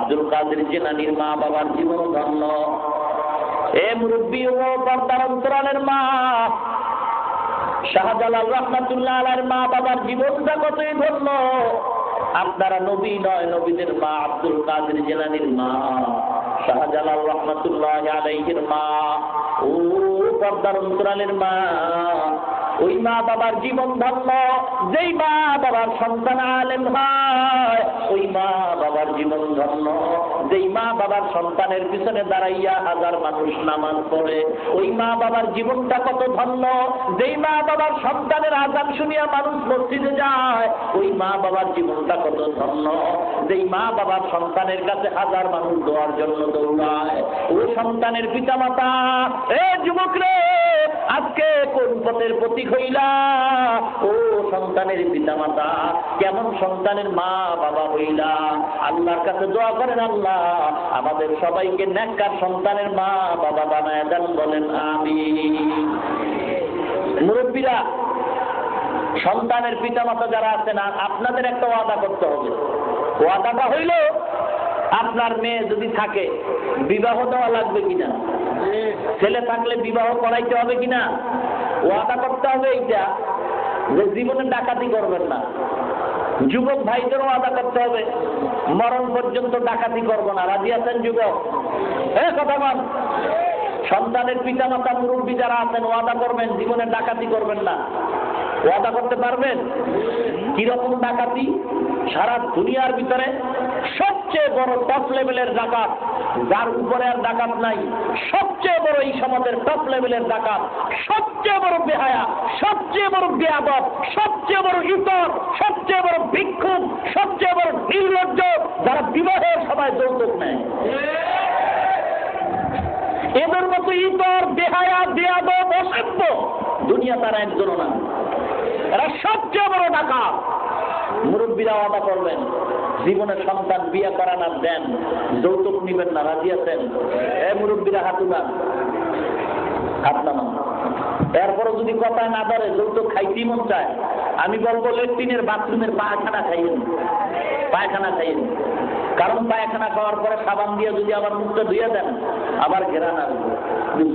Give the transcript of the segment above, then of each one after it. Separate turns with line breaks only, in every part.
আব্দুল কাদের জিলানীর মা বাবার জীবন ধন্য। এ মুরব্বী ও পর্দার অন্তরালের মা শাহজালাল রহমাতুল্লাহ আলাইহির মা বাবার জীবনটা কতই ধন্য। আপনারা নবী নয়, নবীদের মা আব্দুল কাদের জিলানীর মা শাহজালাল রহমাতুল্লাহ আলাইহির মা, ও পর্দার অন্তরালের মা, ওই মা বাবার জীবন ধন্য। যেই মা বাবার সন্তান আলেম হয়, ওই মা বাবার জীবন ধন্য। যেই মা বাবার সন্তানের পিছনে দাঁড়াইয়া হাজার মানুষ নামাজ পড়ে, ওই মা বাবার জীবনটা কত ধন্য। যেই মা বাবার সন্তানের আযান শুনিয়া মানুষ মসজিদে যায়, ওই মা বাবার জীবনটা কত ধন্য। যেই মা বাবার সন্তানের কাছে হাজার মানুষ দোয়ার জন্য দৌড়ায়, ওই সন্তানের পিতামাতা, এ যুবক রে, আজকে কোন পথের প্রতীক হইলা? ও সন্তানের পিতামাতা, কেমন সন্তানের মা বাবা হইলা? আল্লাহর কাছে দোয়া করেন, আল্লাহ আমাদের সবাইকে নেককার সন্তানের মা বাবা বানায় দেন, বলেন আমিন। মুরব্বীরা, সন্তানের পিতামাতা যারা আছেন, আপনাদের একটা ওয়াদা করতে হবে। ওয়াদাটা হইল, আপনার মেয়ে যদি থাকে বিবাহ দেওয়া লাগবে কিনা, ছেলে থাকলে বিবাহ করাইতে হবে কিনা। ওয়াদা করতে হবে এইটা যে জীবনে ডাকাতি করবেন না। যুবক ভাইদেরও ওয়াদা করতে হবে, মরণ পর্যন্ত ডাকাতি করব না। রাজি আছেন যুবক? কথা বল। সন্তানের পিতামাতা মুরব্বী যারা আছেন, ওয়াদা করবেন জীবনে ডাকাতি করবেন না। ওয়াদা করতে পারবেন? কিরকম ডাকাতি? সারা দুনিয়ার ভিতরে সবচেয়ে বড় টপ লেভেলের ডাকাত, যার উপরে আর ডাকাত নাই, সবচেয়ে বড় এই সমাজের টপ লেভেলের ডাকাত, সবচেয়ে বড় বেহায়া, সবচেয়ে বড় বেয়াদব, সবচেয়ে বড় ইতর, সবচেয়ে বড় ভিক্ষুক, সবচেয়ে বড় নির্লজ্জ, যারা বিবাহের সময় যৌতুক নেয়। এদের মতো ইতর, বেহায়া, বেয়াদব, অসভ্য দুনিয়া তারা একজনও না। এরা সবচেয়ে বড় ডাকাত। মুরব্বীরা ওয়াদা করবেন জীবনে সন্তান বিয়ে করান আর দেন, যৌতুক নিবেন না। রাজি আছেন? মুরব্বীরা হাত উঠান, হাত নামান। এরপরও যদি কথায় না ধরে, যৌতুক খাইতেই মন চায়, আমি বলবো লেট্রিনের বাথরুমের পায়খানা খাইয়েন, পায়খানা খাইয়েন। কারণ পায়খানা খাওয়ার পরে সাবান দিয়ে যদি আবার মুখটা ধুয়ে দেন, আবার ঘেরান আসবে।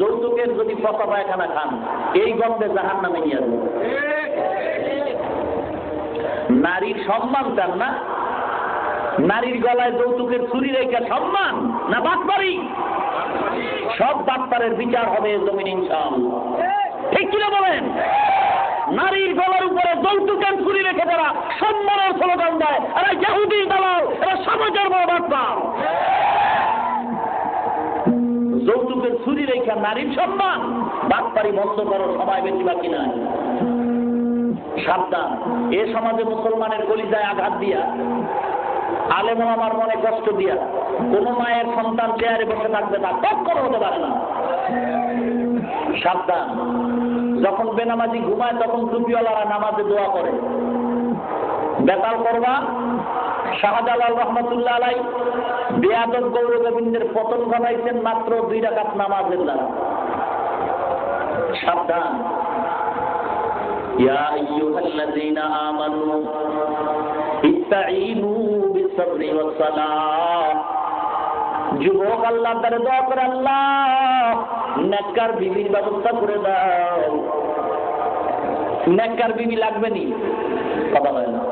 যৌতুকের যদি পচা পায়খানা খান, এই গন্ধে জাহান্নামে নিয়ে আসবে। নারীর সম্মান চান না? নারীর গলায় যৌতুকের ছুরি রেখে সম্মান না বাটপারি? সব বাটপারের বিচার হবে জমিন ইনশাআল্লাহ। ঠিক কিনা বলেন? নারীর গলার উপরে যৌতুকের ছুরি রেখে যারা সম্মানের স্লোগান দেয়, এরা ইহুদি দালাল, এরা সমাজের বড় বাটপার। যৌতুকের ছুরি রেখে নারীর সম্মান, বাটপারি বন্ধ করো, সময় বেশি বাকি নাই। সাবধান, এ সমাজে মুসলমানের কলিজায় আঘাত দিয়া, আলেম আমার মনে কষ্ট দিয়া কোন মায়ের সন্তান চেয়ারে বসে থাকবে না, কখনো হতে পারে না। সাবধান, যখন বেনামাজি ঘুমায় তখন টুপিওয়ালারা নামাজে দোয়া করে। বেতাল করবা। শাহজালাল রহমাতুল্লাহ আলাইহি বেয়াদব গৌর গোবিন্দের পতন ঘটাইছেন মাত্র 2 রাকাত নামাজের দ্বারা। সাবধান। ইয়া আইয়ুহাল্লাযীনা আমানু ইসতাঈনু বিস-সাবরি ওয়াস-সালাহ। যুবক, আল্লাহর দ্বারে দোয়া করে, আল্লাহ নেককার বিবির ব্যবস্থা করে দাও। নেককার বিবি লাগবে নি? কথা বলেন না।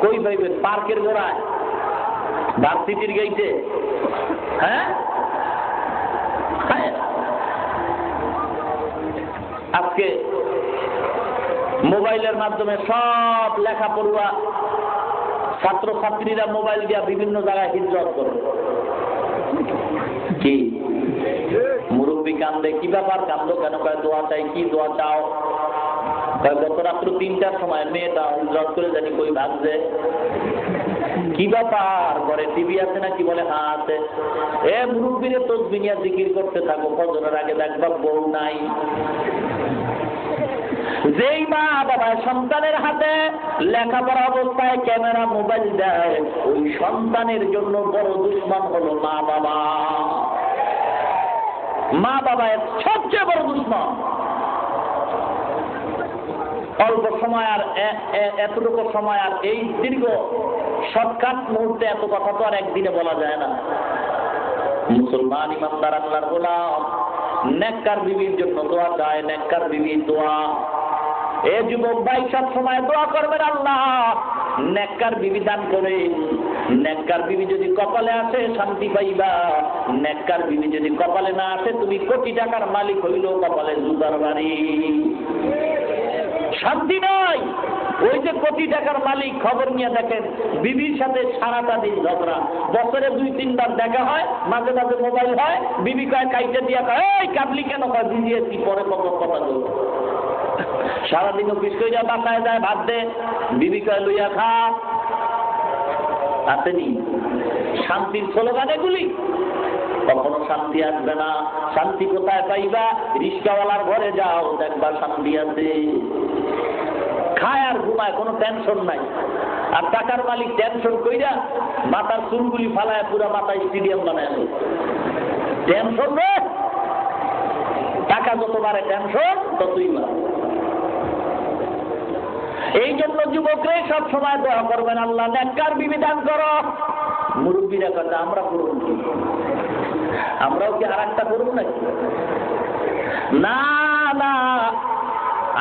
কই পাইবেন? পার্কের গোড়ায়, ভার্সিটির গেইটে? হ্যাঁ, আজকে মোবাইলের মাধ্যমে সব লেখাপড়ুয়া ছাত্র ছাত্রীরা মোবাইল দিয়া বিভিন্ন জায়গায় হিজরত করে। কি মুরব্বী কান্দে, কি ব্যাপার কান্দো কেন? কয় দোয়া চাই। কি দোয়া চাও? গত রাত্র 3টার সময় মেয়েটা হিজরত করে জানি কই ভাগছে। কি ব্যাপার? ঘরে টিভি আছে নাকি? বলে হ্যাঁ আছে। মুরব্বীরে তসবিহ নিয়ে জিকির করতে থাকো, ফজরের আগে দেখবা বউ নাই। যেই মা বাবা সন্তানের হাতে লেখাপড়া অবস্থায় ক্যামেরা মোবাইল দেয়, ওই সন্তানের জন্য বড় দুশ্মন হলো মা বাবা। মা বাবা সবচেয়ে বড় দুশ্মন। অল্প সময় আর এতটুকু সময় আর এই দীর্ঘ শর্টকাট মুহূর্তে এত কথা তো আর একদিনে বলা যায় না। মুসলমান ইমানদার আল্লাহর গোলাম নেককার বিবির জন্য দোয়া চায়, নেককার বিবির দোয়া। এ যুবক ভাই সব সময় দোয়া করবেন, আল্লাহ নেককার বিবি দান করে। নেককার বিবি যদি কপালে আসে শান্তি পাইবা, নেককার বিবি যদি কপালে না আসে তুমি কোটি টাকার মালিক হইলেও কপালে জুতার বাড়ি, শান্তি নয়। ওই যে কোটি টাকার মালিক, খবর নিয়ে দেখেন বিবির সাথে সারাটা দিন ঝগড়া, বছরে 2-3 বার দেখা হয়, মাঝে মাঝে মোবাইল হয়, বিবি কয় কাইটে দিয়া কয় এই কাবলি কেন, কয় দিয়েছি পরে কত কথা বল। সারাদিন অফিস করে যা বাসায় যায় ভাত দে, বিবি কয় লইয়া খা। আসেনি শান্তির স্লোগান এগুলি? কখনো শান্তি আসবে না। শান্তি কোথায় পাইবা? রিক্সাওয়ালার ঘরে যাও, দেখবা শান্তি আছে, খায় আর ঘুমায়, কোনো টেনশন নাই। আর টাকার মালিক টেনশন কইরা মাথার চুলগুলি ফালায় পুরা মাথায় স্টেডিয়াম বানায়। টেনশন রে, টাকা যত বাড়ে টেনশন ততই বাড়ে। এই জন্য যুবকরা সব সময় দোয়া করবেন, আল্লাহ নেককার বিবি দান করো। মুরব্বীরা কথা আমরা করুন কি? আমরাও কি আর একটা করুন নাকি? না না,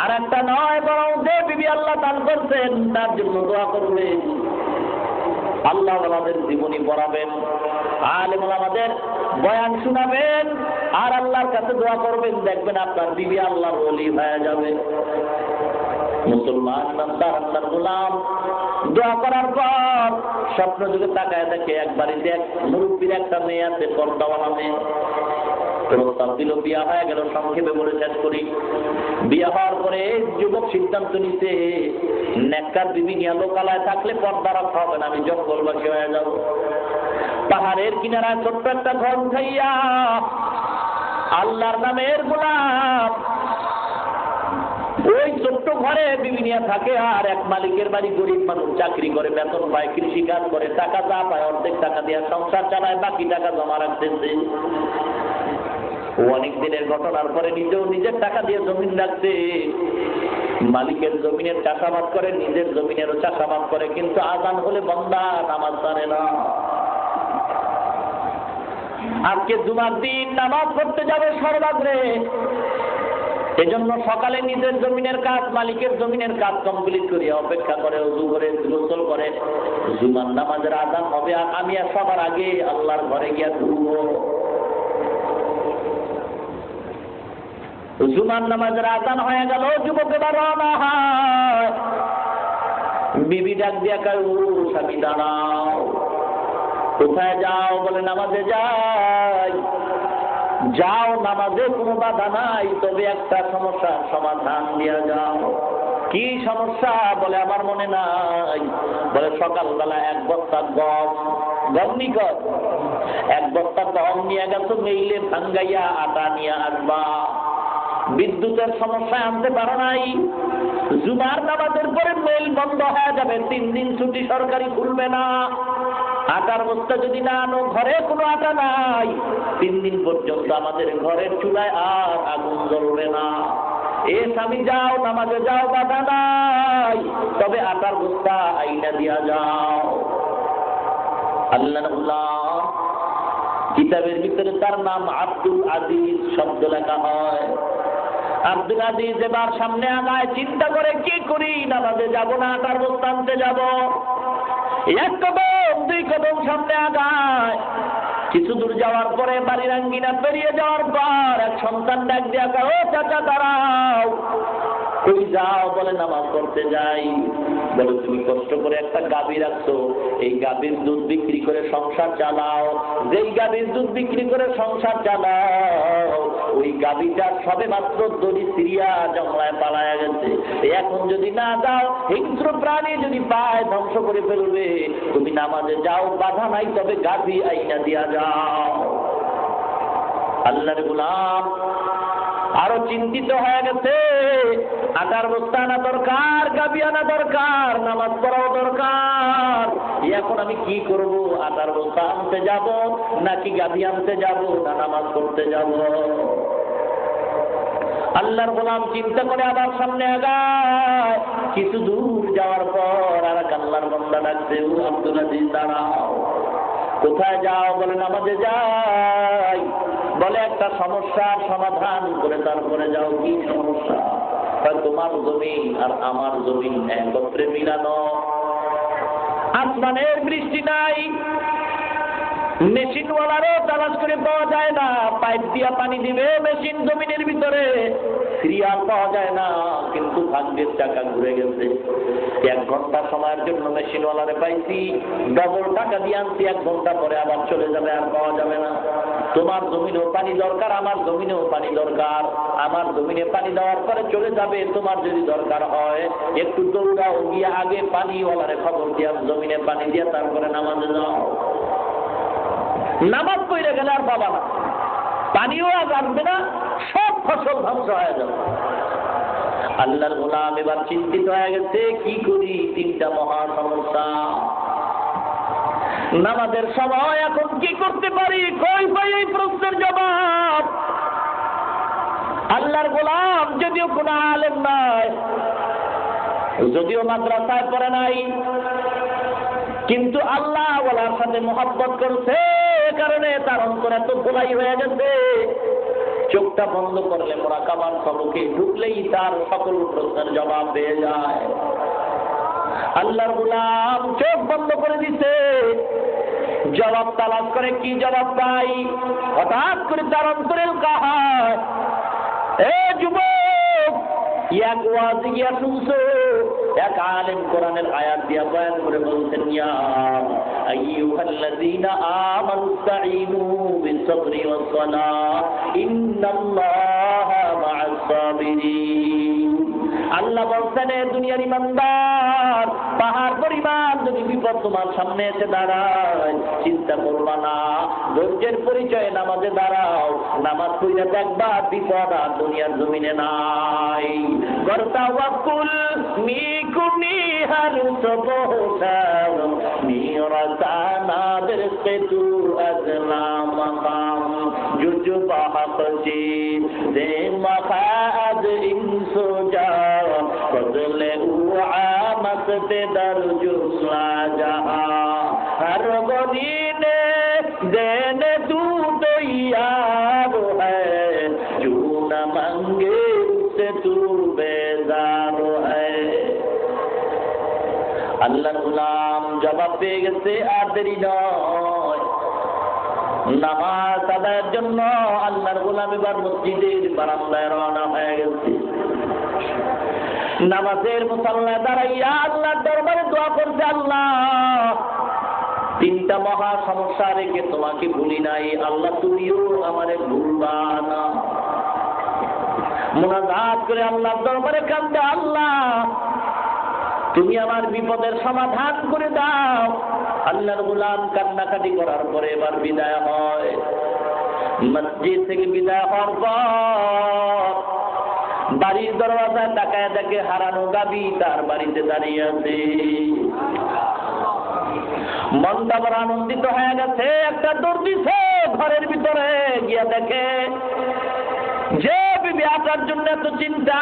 আর একটা নয়, বরং যে বিবি আল্লাহ দান করছেন তার জন্য দোয়া করবেন। আল্লাহ আমাদের জীবনী পড়াবেন, আলেম আমাদের বয়ান শোনাবেন, আর আল্লাহর কাছে দোয়া করবেন, দেখবেন আপনার বিবি আল্লাহর ওলি হয়ে যাবে। মুসলমান ইমানদার আল্লাহর গোলাম দোয়া করার পর স্বপ্ন যুগে তাকায় দেখে এক বাড়িতে এক মুরব্বীর একটা মেয়ে আছে, পর্দাওয়ালা মেয়ে। প্রস্তাব দিল, বিয়া হয়ে গেল। সংক্ষেপে বলে শেষ করি, বিয়া হওয়ার পরে যুবক সিদ্ধান্ত নিতে নেককার বিবি নিয়ে লোকালয় থাকলে পর্দা রাখা হবে না, আমি জঙ্গলবাসী হয়ে যাব। পাহাড়ের কিনারায় ছোট্ট একটা ঘর উঠাইয়া আল্লাহর নামের গোলাম ওই ছোট্ট ঘরে বিবি নিয়ে থাকে। আর এক মালিকের বাড়ি, গরিব মানুষ, চাকরি করে, বেতন পায়, কৃষি কাজ করে, টাকা যা পায় অর্ধেক টাকা দিয়ে সংসার চালায়, বাকি টাকা জমা রাখতেছে। অনেক দিনের ঘটনার পরে নিজেও নিজের টাকা দিয়ে জমিন রাখছে। মালিকের জমিনের চাষাবাদ করে, নিজের জমিনেরও চাষাবাদ করে, কিন্তু আজান হলে বান্দা নামাজ জানে না। আজকে জুমার দিন নামাজ পড়তে যাবে সর্বাগ্রে, এজন্য সকালে নিজের জমিনের কাজ, মালিকের জমিনের কাজ কমপ্লিট করিয়া অপেক্ষা করে, ওযু করে, গোসল করে, জুমার নামাজের আযান হবে, আমি আর সবার আগে আল্লাহর ঘরে গিয়া ঢুকবো। জুমার নামাজের আযান হয়ে গেল, যুবকেরা রওনা হয়। বিবি ডাক দিয়া কয়, ও স্বামী দাঁড়াও। কোথায় যাও? বলে নামাজে যাই। যাও, নামাজে কোনো বাধা নাই, তবে একটা সমস্যার সমাধান দিয়া যাও। কি সমস্যা? বলে আমার মনে নাই। বলে সকালবেলা এক বস্তা গম নিকট, এক বস্তা গম নিয়ে গেছো, মেইলে ভাঙ্গাইয়া আটা নিয়ে আসবা। বিদ্যুতের সমস্যায় আনতে পারো নাই। জুমার নামাজের পরে মেল বন্ধ হয়ে যাবে, 3 দিন ছুটি, সরকারি খুলবে না। আটার বস্তা যদি না আনো, ঘরে কোনো আটা নাই, 3 দিন পর্যন্ত আমাদের ঘরের চুলায় আর আগুন জ্বলবে না। এ স্বামী যাও, নামাজে যাও, বাধা নাই, তবে আটার বস্তা আইনা দিয়া যাও। আল্লাহ কিতাবের ভিতরে তার নাম আব্দুল আজিজ শব্দ লেখা হয়। আব্দুল আজিজ এবার সামনে আগায়, চিন্তা করে কি করি, নামাজে যাব না, আটার বস্তা আনতে যাব। 1 কদম 2 কদম সামনে আগায়। কিছু দূর যাওয়ার পরে বাড়ির আঙ্গিনা পেরিয়ে যাওয়ার পর এক সন্তান ডাক দিয়া কয়, ও চাচা দাঁড়াও। কই যাও? বলে নামাজ পড়তে যাই। বলে তুমি কষ্ট করে একটা গাভী রাখছো, এই গাভীর দুধ বিক্রি করে সংসার চালাও। যেই গাভীর দুধ বিক্রি করে সংসার চালাও, ওই গাভীটা সবে মাত্র দড়ি সিরিয়া জঙ্গলায় পালায়া গেছে। এখন যদি না যাও, হিংস্র প্রাণী যদি পায় ধ্বংস করে ফেলবে। তুমি নামাজে যাও, বাধা নাই, তবে গাভী আইনা দিয়া যাও। আল্লাহর গোলাম আরো চিন্তিত হয়ে গেছে। আটার বস্তা আনা দরকার, গাভী আনা দরকার, নামাজ পড়াও দরকার। এখন আমি কি করব? আটার বস্তা আনতে যাব, নাকি গাভী আনতে যাব, না নামাজ পড়তে যাব? আল্লাহর গোলাম চিন্তা করে আবার সামনে আগায়। কিছু দূর যাওয়ার পর আর এক আল্লাহর বান্দা ডাকছে, ও আব্দুল আজিজ দাঁড়াও। কোথায় যাও? বলে নামাজে যাই। বলে একটা সমস্যার সমাধান করে তারপরে যাও। কি সমস্যা? তোমার জমি আর আমার জমি একত্রে মিলানো। আসমানের বৃষ্টি নাই, মেশিনওয়ালারও তালাশ করে পাওয়া যায় না। পাইপ দিয়া পানি দিবে মেশিন জমিনের ভিতরে, সিরিয়াল পাওয়া যায় না। কিন্তু ভাগ্যের চাকা ঘুরে গেছে। 1 ঘন্টা সময়ের জন্য মেশিনওয়ালারে পাইছি, ডবল টাকা দিয়ে আনছি। 1 ঘন্টা পরে আবার চলে যাবে, আর পাওয়া যাবে না। তোমার জমিনেও পানি দরকার, আমার জমিনেও পানি দরকার। আমার জমিনে পানি দেওয়ার পরে চলে যাবে। তোমার যদি দরকার হয় একটু দৌড়াও, গিয়ে আগে পানিওয়ালারে খবর দিয়া জমিনে পানি দিয়া তারপরে নামাজে যাও। নামাজ পড়ে গেলে আর পাবা না, পানিও আর আসবে না, সব ফসল ধ্বংস হয়ে যাবে। আল্লাহর গোলাম এবার চিন্তিত হয়ে গেছে, কি করি? 3টা মহা সমস্যা। নামাজের সময় এখন কি করতে পারি? কই পাই এই প্রশ্নের জবাব? আল্লাহর গোলাম যদিও কোন আলেম নাই, যদিও মাদ্রাসায় পড়ে নাই, কিন্তু আল্লাহ ওয়ালার সাথে মহব্বত করছে, কারণে তার অন্তর এত খোলাই হয়ে গেছে। চোখটা বন্ধ করলে মুরাকাবার সবকে ঢুকলেই তার সকল প্রশ্নের জবাব পেয়ে যায়। আল্লাহর গোলাম চোখ বন্ধ করে দিছে, জবাব তালাশ করে কি জবাব পাই? হঠাৎ করে তার অন্তরের কাহার, এ যুবক, এক ওয়াজি গিয়া শুনছো? এক আলেম কোরআনের আয়াত দিয়া বয়ান করে বলছেন, ইয়া আইয়ুহাল্লাযীনা আমানু ইসতাঈনু বিস-সাবরি ওয়াস-সালাহ ইন্নাল্লাহা মা'আস সাবিরিন। আল্লাহ বলছেন, দুনিয়ার ইমানদার, পাহাড় পরিমাণ যদি বিপদ তোমার সামনে এসে দাঁড়ায়, চিন্তা করবা না, ধৈর্যের পরিচয়ে নামাজে দাঁড়াও। নামাজ পড়ে দেখবা বিপদ আর দুনিয়ার জমিনে নাই। গরতাওয়াক্কুল মিকুনি হার সবহসার মিরাতানা বিরকেতু আজলা মাকাম জুজবা হাকজি দে মাখাদ ইনসুজা বদলে উআমাতে দরজুসলা জাহা হর গদিনে দেনে তু তৈয়ার হ্যায় জু না মাঙ্গে উসে তু বেজার হ্যায়। আল্লাহর গোলাম জবাব পেয়ে গেছে, আর দেরি নয়। নামাজ আদায়ের জন্য আল্লাহর গোলাম এবার মসজিদের বারান্দায় রওনা হয়ে গেছে। নামাজের মুসাল্লায় দাঁড়াইয়া আল্লাহর দরবারে দোয়া করছে, আল্লাহ, 3টা মহা সমস্যা রেখে তোমাকে ভুলি নাই, আল্লাহ তুমিও আমারে ভুলবা না। মুনাজাত করে আল্লাহর দরবারে কান্দে, আল্লাহ তুমি আমার বিপদের সমাধান করে দাও। আল্লাহর গোলাম কান্নাকাটি করার পরে এবার বিদায় হয়। মসজিদ থেকে বিদায় হওয়ার পর বাড়ির দরওয়াজায় তাকায় দেখে হারানো গাবি তার বাড়িতে দাঁড়িয়ে আছে। মনটা বড় আনন্দিত হয়ে গেছে, একটা দৌড় দিছে ঘরের ভিতরে, গিয়া দেখে যে বিবি আসার জন্য এত চিন্তা,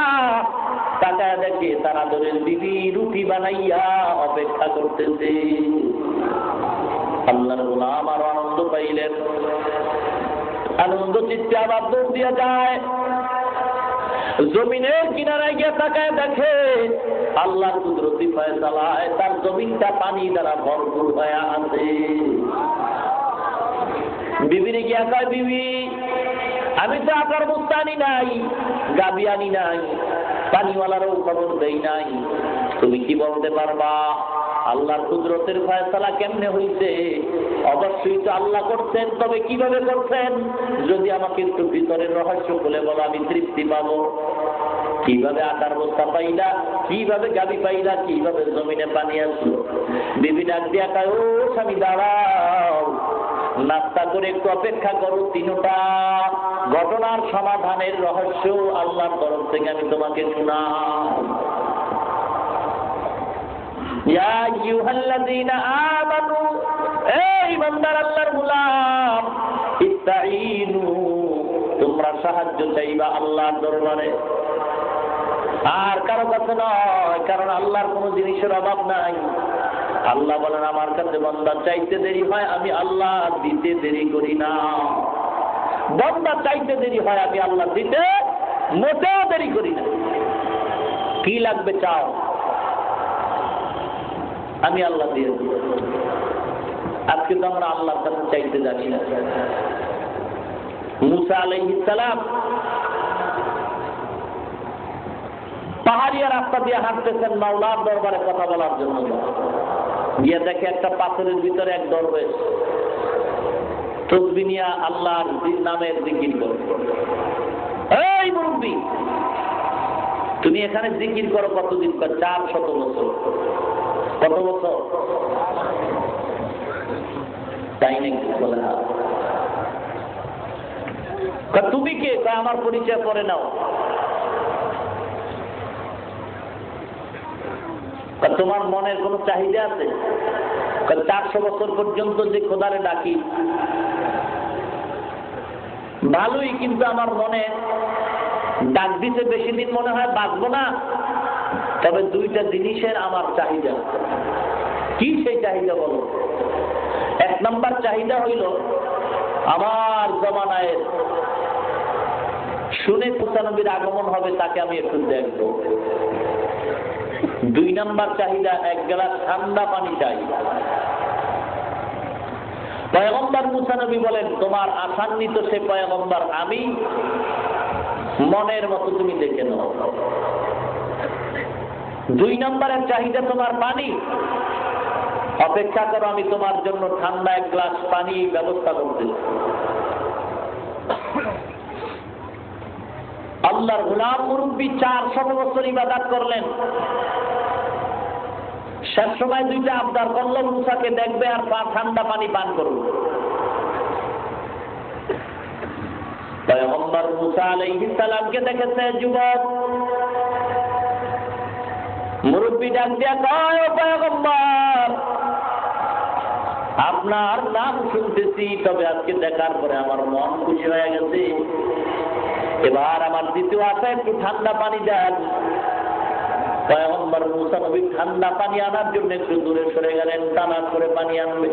তাকায় দেখে তার আদরের বিবি রুটি বানাইয়া অপেক্ষা করতেছে। আল্লাহর গোলাম আরো আনন্দ পাইলেন, আনন্দ চিত্তে আবার দৌড় দিয়া যায়। জমিনের কিনারায় গিয়ে তাকায় দেখে আল্লাহর কুদরতি ফয়সালায় তার জমিনটা পানি দ্বারা ভরপুর হয়ে আছে। বিবিরে গিয়া কয়, বিবি, আমি তো আকার বস্তা আনি নাই, গাবি আনি নাই, পানিওয়ালারও খবর দেই নাই, তুমি কি বলতে পারবা আল্লাহর কুদরতের ফয়সালা কেমনে হইছে? অবশ্যই তো আল্লাহ করছেন, তবে কিভাবে করছেন? যদি আমাকে একটু ভিতরের রহস্য বলে বলো, আমি তৃপ্তি পাবো। কিভাবে আকার বস্তা পাইলা, কিভাবে গাবি পাইলা, কিভাবে জমিনে পানি আসলো? বিবি ডাক দিয়া কয়, ও স্বামী দাঁড়াও, নাস্তা করে একটু অপেক্ষা করো, 3টা ঘটনার সমাধানের রহস্য আল্লাহর তরফ থেকে আমি তোমাকে শোনাই। ইয়া আইয়ুহাল্লাযীনা আমানু, এই বান্দার আল্লাহর গোলাম, ইসতাঈনু, তোমরা সাহায্য চাইবা আল্লাহর দরবারে, আর কারো কাছে নয়, কারণ আল্লাহর কোনো জিনিসের অভাব নাই। আল্লাহ বলেন আমার কাছে বান্দা চাইতে দেরি হয়, আমি আল্লাহ দিতে দেরি করি না। বান্দা চাইতে দেরি হয়, আমি আল্লাহ দিতে মোটেও দেরি করি না। কি লাগবে চাও, আমি আল্লাহ দিয়ে দিই। আজকে তো আমরা আল্লাহর কাছে চাইতে জানি না। মুসা আলাইহিস সালাম পাহাড়িয়া রাস্তা দিয়ে হাঁটতেছেন মাওলার দরবারে কথা বলার জন্য। গিয়ে দেখে একটা পাথরের ভিতরে এক দরবেশ তসবিহ নিয়ে আল্লাহর নামের জিকির করে। এই মুরব্বি, তুমি এখানে জিকির করো কতদিন? 400 বছর। কত বছর? তাই নাকি? বলে না। তুমি কে? আমার পরিচয় করে নাও। তোমার মনের কোন চাহিদা আছে? 400 বছর পর্যন্ত যে খোদারে ডাকি ভালোই, কিন্তু আমার মনে ডাক দিতে বেশি দিন মনে হয় বাঁচবো না। তবে দুইটা জিনিসের আমার চাহিদা। কি সেই চাহিদা বলো? 1 নম্বর চাহিদা হইল আমার জমানায় শুনে মুসা নবীর আগমন হবে, তাকে আমি একটু দেখবো। 2 নম্বর চাহিদা, 1 গ্লাস ঠান্ডা পানি চাই। পয়গম্বর মুসা নবী বলেন তোমার আশান্বিত সে পয়গম্বর আমি, মনের মতো তুমি দেখে নাও। 2 নম্বরের চাহিদা তোমার পানি, অপেক্ষা করো, আমি তোমার জন্য ঠান্ডা 1 গ্লাস পানি ব্যবস্থা করতে। আল্লাহর গোলাম মুরব্বী 400 বছর ইবাদত করলেন। শেষ সময় 2টা আবদার করল, মুসাকে দেখবে আর ঠান্ডা পানি পান করবে। পয়গম্বর মুসা আলাইহিস সালামকে দেখেছে যুবক। মুরব্বী ডাক দিয়া কয়, ও পয়গম্বর, আপনার নাম শুনতেছি, তবে আজকে দেখার পরে আমার মন খুশি হয়ে গেছে। এবার আমার দ্বিতীয় আশা, একটু ঠান্ডা পানি দেন। পয়গম্বর মুসা নবী ঠান্ডা পানি আনার জন্য একটু দূরে সরে গেলেন, টানা করে পানি আনবে।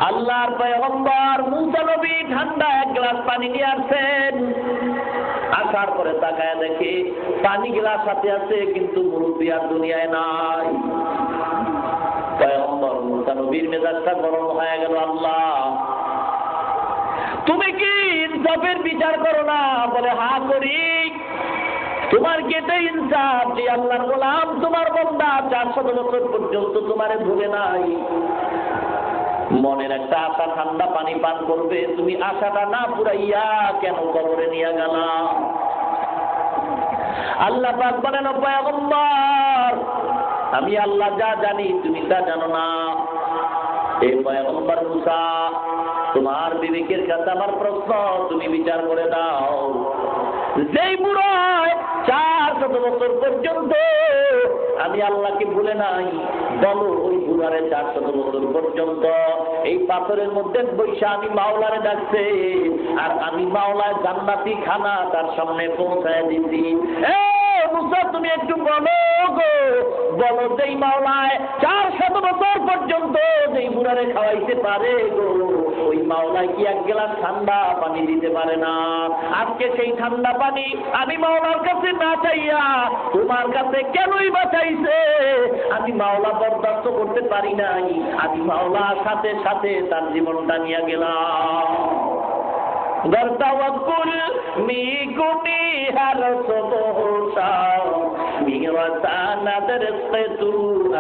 আল্লাহর পয়গম্বর মুসা নবী ঠান্ডা 1 গ্লাস পানি নিয়ে আসছেন। আসার পরে তাকায় দেখে পানি গ্লাস হাতে আছে, কিন্তু মুরব্বী আর দুনিয়ায় নাই। পয়গম্বর মুসা নবীর মেজাজটা গরম হয়ে গেল। আল্লাহ, তুমি কি ইনসাফের বিচার করো না? বলে হা করি। তোমার কেটে ইনসাফ যে আল্লাহর গোলাম তোমার বান্দা 400 বছর পর্যন্ত তোমারে ভুলে নাই। মনের একটা আশা ঠান্ডা পানি পান করবে, তুমি আশাটা না পুরাইয়া কেন কবরে নিয়ে গেলা? আল্লাহ পাক বলেন, ও পয়গম্বর, আমি আল্লাহ যা জানি তুমি তা জানো না। এই পয়গম্বর মুসা, তোমার বিবেকের কাছে আমার প্রশ্ন, তুমি বিচার করে দাও। যেই বুড়ো 400 বছর পর্যন্ত আমি আল্লাহকে ভুলে নাই, বলো ওই বুড়ারে 400 বছর পর্যন্ত এই পাথরের মধ্যে বৈশা আমি মাওলারে ডাকছে, আর আমি মাওলায় জান্নাতি খানা তার সামনে পৌঁছায় দিছি। মুসা, তুমি একটু বলো গো, বলো যেই মাওলায় 400 বছর পর্যন্ত যেই বুড়ারে খাওয়াইতে পারে গো, ওই মাওলায় কি 1 গ্লাস ঠান্ডা পানি দিতে পারে না? আজকে সেই ঠান্ডা পানি আমি মাওলার কাছে না চাইয়া তোমার কাছে কেনই বা চাইছে? আমি মাওলা বরদাস্ত করতে পারি নাই, আমি মাওলার সাথে সাথে তার জীবনটা নিয়ে গেলাম। গর্তাওয়াকুল মিকুনি হার সবহসা মিরাসানা দরসতু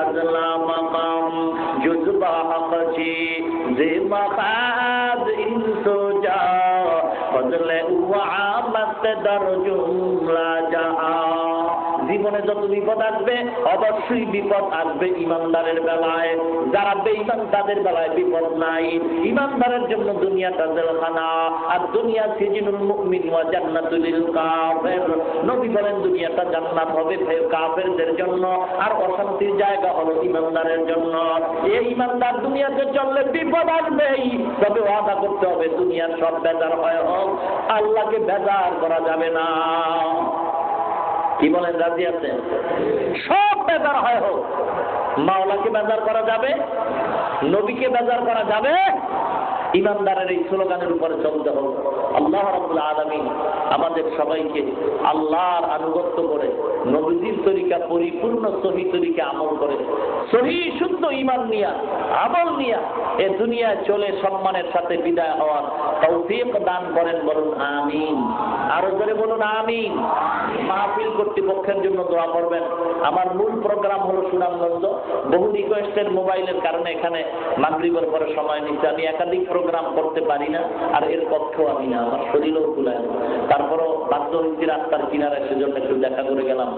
আজলা মাকাম জুজবা হকজি যে মাখাদ ইনসুজা ফজলে ওয়া আমত দরজুম রাজা। জীবনে যত বিপদ আসবে অবশ্যই বিপদ আসবে ইমানদারের বেলায়। যারা বেঈমান তাদের বেলায় বিপদ নাই। ইমানদারের জন্য দুনিয়াটা জেলখানা, আর দুনিয়া সিজনুল মুমিন ওয়া জান্নাতুল লিল কাফির। নবী বলেন দুনিয়াটা জান্নাত হবে কাফেরদের জন্য, আর অশান্তির জায়গা হলো ইমানদারের জন্য। এই ইমানদার দুনিয়াতে চললে বিপদ আসবেই, তবে ওয়াদা করতে হবে দুনিয়ার সব বেজার হয় হোক, আল্লাহকে বেজার করা যাবে না। কি বলেন, রাজি আছেন? সব বেজার হয় হোক, মাওলাকে বেজার করা যাবে, নবীকে বেজার করা যাবে। ইমানদারের এই স্লোগানের উপরে চলতে হবে। আল্লাহ রাব্বুল আলামিন আমাদের সবাইকে আল্লাহর আনুগত্য করে নবীজির তরিকা পরিপূর্ণ সহি তরিকা আমল করে সহি শুদ্ধ ঈমান নিয়া আমল নিয়া এ দুনিয়ায় চলে সম্মানের সাথে বিদায় হওয়ার তৌফিক দান করেন। বলুন আমিন। আরো জোরে বলুন আমিন। মাহফিল কর্তৃপক্ষের জন্য দোয়া করবেন। আমার মূল প্রোগ্রাম হলো সুনামগঞ্জ। বহু রিকোয়েস্টের মোবাইলের কারণে এখানে মাগরিবের পরে সময় নিচ্ছে। আমি একাধিক প্রোগ্রাম করতে পারি না, আর এর পক্ষেও আমি না, আমার শরীরও কুলায়। তারপরও বাধ্য হয়েছি রাস্তার কিনারে, সেজন্য একটু দেখা করে গেলাম।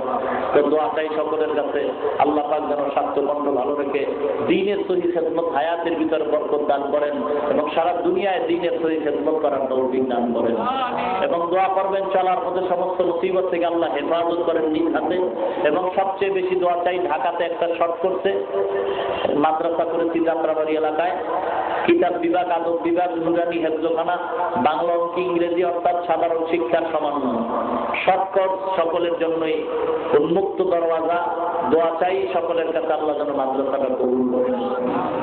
তো দোয়া চাই সকলের কাছে, আল্লাহ পাক যেন স্বাস্থ্যকণ্ঠ ভালো রেখে দ্বীনের সহি খেদমত হায়াতের ভিতরে বরকত দান করেন এবং সারা দুনিয়ায় দ্বীনের সহি খেদমত করার তৌফিক দান করেন। এবং দোয়া করবেন চলার পথে সমস্ত মুসিবত থেকে আল্লাহ হেফাজত করেন নিজ হাতে। এবং সবচেয়ে বেশি দোয়া চাই ঢাকাতে একটা শর্ট করতে মাদ্রাসা করেছি যাত্রাবাড়ি এলাকায়, কিতাব বিভাগ, আদব বিভাগ, নুরানি হেফজখানা, বাংলা অঙ্ক ইংরেজি অর্থাৎ সাধারণ শিক্ষার সমন্বয় শর্টকট সকলের জন্যই উন্মুক্ত দরওয়াজা। দোয়া চাই সকলের কাছে আল্লাহ যেন মাদ্রাসাটা কবুল করেন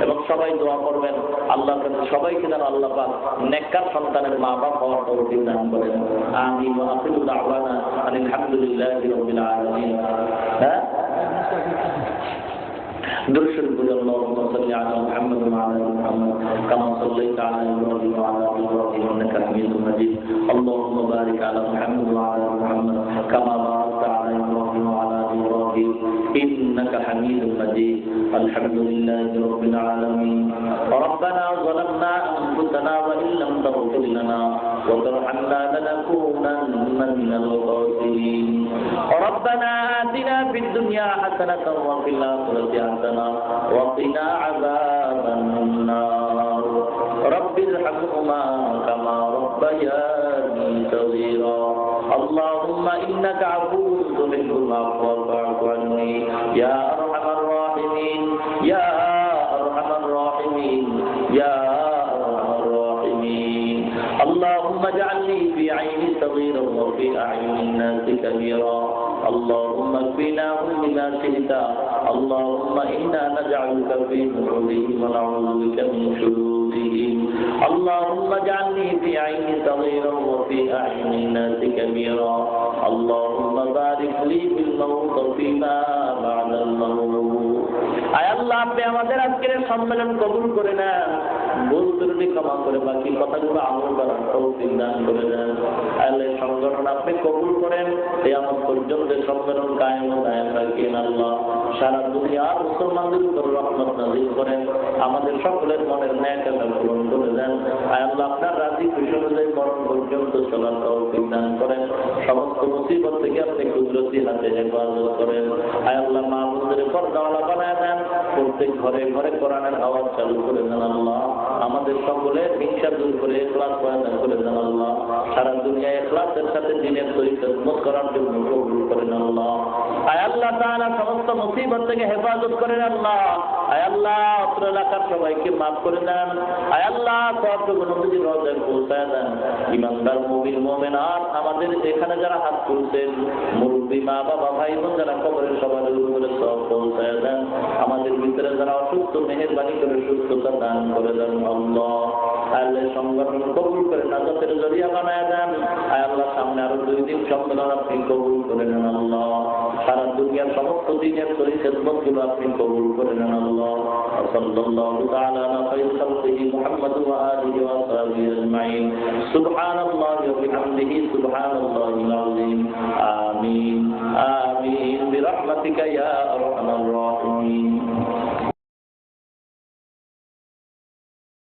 এবং সবাই দোয়া করবেন আল্লাহর কাছে সবাইকে যেন আল্লাহ পাক নেককার সন্তানের মা বাপ হওয়ার তৌফিক দান করেন। আমিন ওয়া আখিরু দাওয়ানা আলহামদুলিল্লাহি রাব্বিল আলামিন। হ্যাঁ, درود شریف اللهم صل على محمد وعلى ال محمد كما صليت على ابراهيم وعلى ال ابراهيم انك حميد مجيد اللهم بارك على محمد وعلى ال محمد كما باركت على ابراهيم وعلى ال ابراهيم انك حميد مجيد الحمد لله رب العالمين ربنا ظلمنا انفسنا وان لم تغفر لنا وترحمنا لنكونن من الخاسرين ربنا آتنا في الدنيا حسنة وفي الآخرة حسنة وقنا عذاب النار رب ارحمهما كما ربياني صغيرا اللهم إنك عفو تحب العفو فاعف عني يا أرحم الراحمين يا أرحم الراحمين يا أرحم الراحمين اللهم اجعلني في عيني صغيرا وفي أعين الناس كبيرا اللهم اكفناهم بما شئت اللهم إنا نجعلك في نحورهم ونعوذ بك من شرورهم اللهم اجعلني في عيني صغيرا وفي أعين الناس كبيرا اللهم بارك لي في الموت فيما بعد الموت আয় আল্লাহ, আপনি আমাদের আজকের সম্মেলন কবুল করে নেন, ভুল ত্রুটি ক্ষমা করে বাকি কথাগুলো আমল করার তৌফিক দান করে দেন। আল্লাহ সংগঠন আপনি কবুল করেন, কিয়ামত পর্যন্ত সম্মেলন কায়েম ও দায়েম রাখেন। আল্লাহ সারা দুনিয়ার মুসলমানদের উপর রহমত নাযিল করেন, আমাদের সকলের মনের ন্যায় আশা পূরণ করে দেন। আয় আল্লাহ, আপনার রাজি খুশি অনুযায়ী মরণ পর্যন্ত চলার তৌফিক দান করেন, সমস্ত মুসিবত থেকে আপনি কুদরতি হাতে হেফাজত করেন। আয় আল্লাহ, মা বোনদের পর্দাওয়ালা বানায় দেন, প্রত্যেক ঘরে ঘরে কোরআনের আওয়াজ চালু করে দেন। আল্লাহ আমাদের সকলের হিংসা দূর করে ইখলাস পয়দা করে দেন। আল্লাহ সারা দুনিয়ায় ইখলাসের সাথে দ্বীনের সহিত খিদমত করার জন্য কবুল করেন। আল্লাহ আয় আল্লাহ তাআলা সমস্ত মুসিবত থেকে হেফাজত করেন। আল্লাহ আয় আল্লাহ অত্র এলাকার সবাইকে মাফ করে দেন। আয় আল্লাহ সবটুকু নবীর রওজায় পৌঁছায় দেন। ইমানদার মুমিন মুমিনাত আমাদের এখানে যারা হাত তুলছেন, মুরব্বী মা বাবা ভাই বোন যারা কবরের সবার উপরে সব পৌঁছায় দেন। আমাদের ভিতরে যারা অসুস্থ মেহেরবানি করে সুস্থতা দান করে দেন। আল্লাহ আল্লাহ সংগঠন কবুল করে নাজাতের জরিয়া বানায় দেন। আয় আল্লাহ সামনে আরো 2 দিন সম্মেলন আপনি কবুল করে নেন। আল্লাহ সারা দুনিয়ার সমস্ত দিনের সহি খেদমত গুলো আপনি কবুল করে নেন। আল্লাহ সাল্লাল্লাহু তাআলা আলা খায়রি খালকিহি মুহাম্মদ ওয়া আলিহি ওয়া সাহবিহি আজমাইন সুবহানাল্লাহি ওয়া বিহামদিহি সুবহানাল্লাহিল আযীম আমিন আমিন বিরহমাতিকা ইয়া আরহামার রাহিমিন।